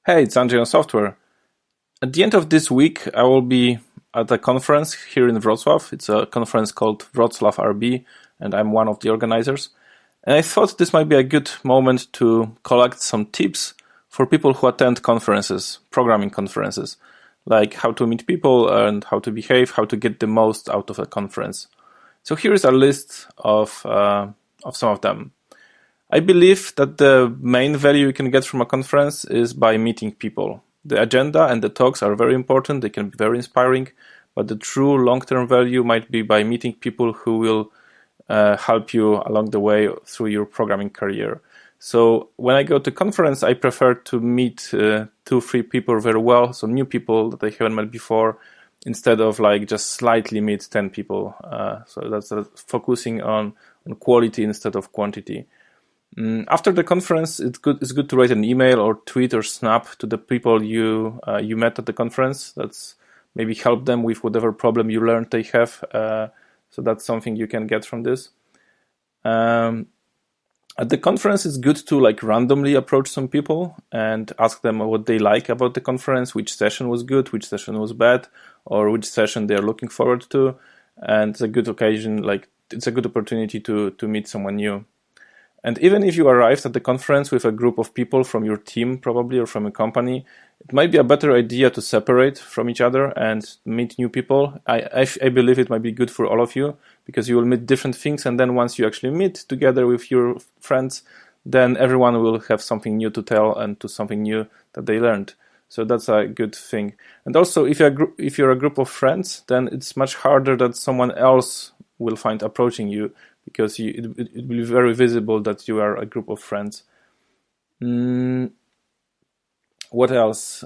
Hey, it's Andrzej on Software. At the end of this week, I will be at a conference here in Wrocław. It's a conference called Wrocław RB, and I'm one of the organizers. And I thought this might be a good moment to collect some tips for people who attend conferences, programming conferences, like how to meet people and how to behave, how to get the most out of a conference. So here is a list of some of them. I believe that the main value you can get from a conference is by meeting people. The agenda and the talks are very important, they can be very inspiring, but the true long-term value might be by meeting people who will help you along the way through your programming career. So when I go to conference, I prefer to meet 2-3 people very well, so new people that I haven't met before, instead of like just slightly meet 10 people. So that's focusing on quality instead of quantity. After the conference, it's good to write an email or tweet or snap to the people you met at the conference. That's maybe help them with whatever problem you learned they have. So that's something you can get from this. At the conference, it's good to like randomly approach some people and ask them what they like about the conference, which session was good, which session was bad, or which session they're looking forward to. And it's a good occasion, like it's a good opportunity to meet someone new. And even if you arrived at the conference with a group of people from your team, probably, or from a company, it might be a better idea to separate from each other and meet new people. I believe it might be good for all of you, because you will meet different things, and then once you actually meet together with your friends, then everyone will have something new to tell and to something new that they learned. So that's a good thing. And also, if you're a group of friends, then it's much harder that someone else will find approaching you, because it will be very visible that you are a group of friends. What else?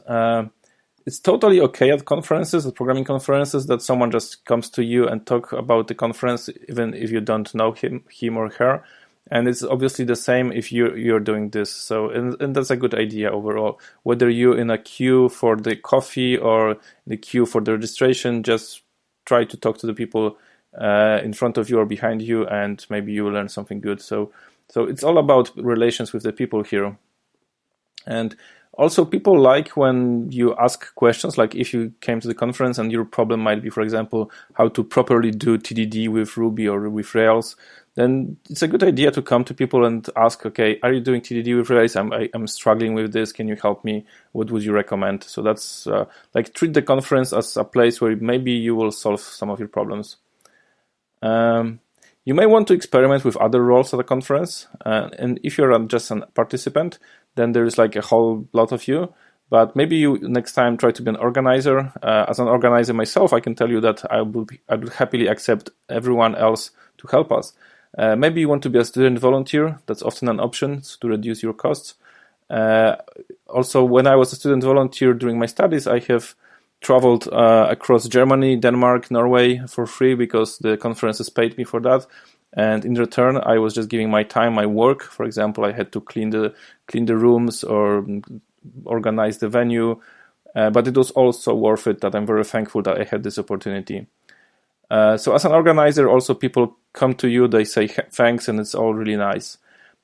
It's totally okay at conferences, at programming conferences, that someone just comes to you and talk about the conference, even if you don't know him or her. And it's obviously the same if you're doing this. So, and that's a good idea overall. Whether you're in a queue for the coffee or the queue for the registration, just try to talk to the people in front of you or behind you, and maybe you will learn something good. So it's all about relations with the people here. And also, people like when you ask questions, like if you came to the conference and your problem might be, for example, how to properly do TDD with Ruby or with Rails, then it's a good idea to come to people and ask, okay, are you doing TDD with Rails? I'm struggling with this. Can you help me? What would you recommend? So that's like treat the conference as a place where maybe you will solve some of your problems. You may want to experiment with other roles at a conference, and if you're just a participant, then there is like a whole lot of you, but maybe you next time try to be an organizer. As an organizer myself, I can tell you that I would happily accept everyone else to help us. Maybe you want to be a student volunteer. That's often an option to reduce your costs. Also, when I was a student volunteer during my studies, I have traveled across Germany, Denmark, Norway for free, because the conferences paid me for that. And in return, I was just giving my time, my work. For example, I had to clean the rooms or organize the venue. But it was also worth it. That I'm very thankful that I had this opportunity. So as an organizer, also people come to you, they say thanks, and it's all really nice.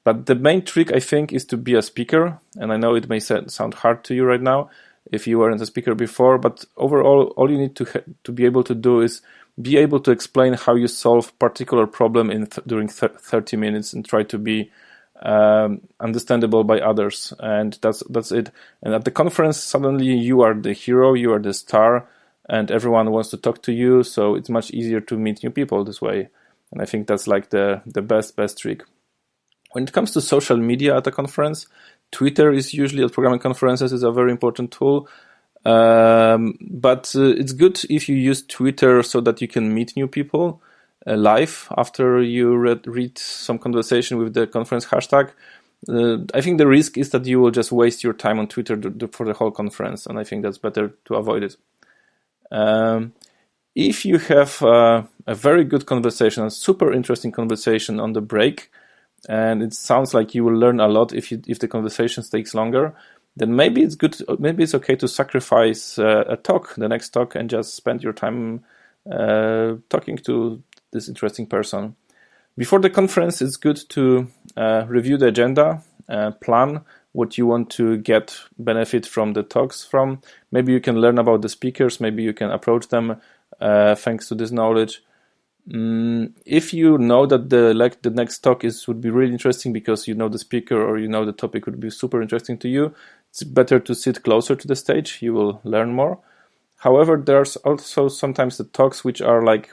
But the main trick, I think, is to be a speaker. And I know it may sound hard to you right now if you weren't a speaker before, but overall, all you need to be able to do is be able to explain how you solve particular problem during 30 minutes and try to be understandable by others. And that's it. And at the conference, suddenly you are the hero, you are the star, and everyone wants to talk to you. So it's much easier to meet new people this way. And I think that's like the best trick. When it comes to social media at a conference, Twitter is usually at programming conferences is a very important tool. But it's good if you use Twitter so that you can meet new people live after you read some conversation with the conference hashtag. I think the risk is that you will just waste your time on Twitter for the whole conference, and I think that's better to avoid it. If you have a very good conversation, a super interesting conversation on the break, and it sounds like you will learn a lot if the conversation takes longer, then maybe it's good. Maybe it's okay to sacrifice the next talk, and just spend your time talking to this interesting person. Before the conference, it's good to review the agenda, plan what you want to get benefit from the talks from. Maybe you can learn about the speakers, maybe you can approach them thanks to this knowledge. If you know that the next talk would be really interesting because you know the speaker or you know the topic would be super interesting to you, it's better to sit closer to the stage. You will learn more. However, there's also sometimes the talks which are like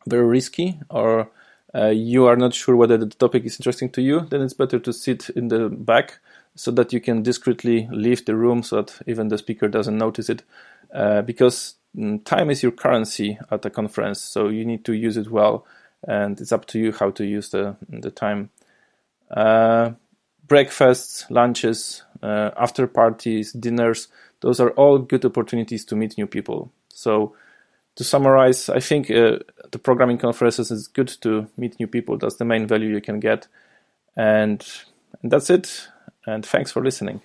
very risky, or you are not sure whether the topic is interesting to you. Then it's better to sit in the back so that you can discreetly leave the room so that even the speaker doesn't notice it, because time is your currency at a conference, so you need to use it well, and it's up to you how to use the time. Breakfasts, lunches, after parties, dinners, those are all good opportunities to meet new people. So to summarize, I think the programming conferences is good to meet new people. That's the main value you can get. And that's it. And thanks for listening.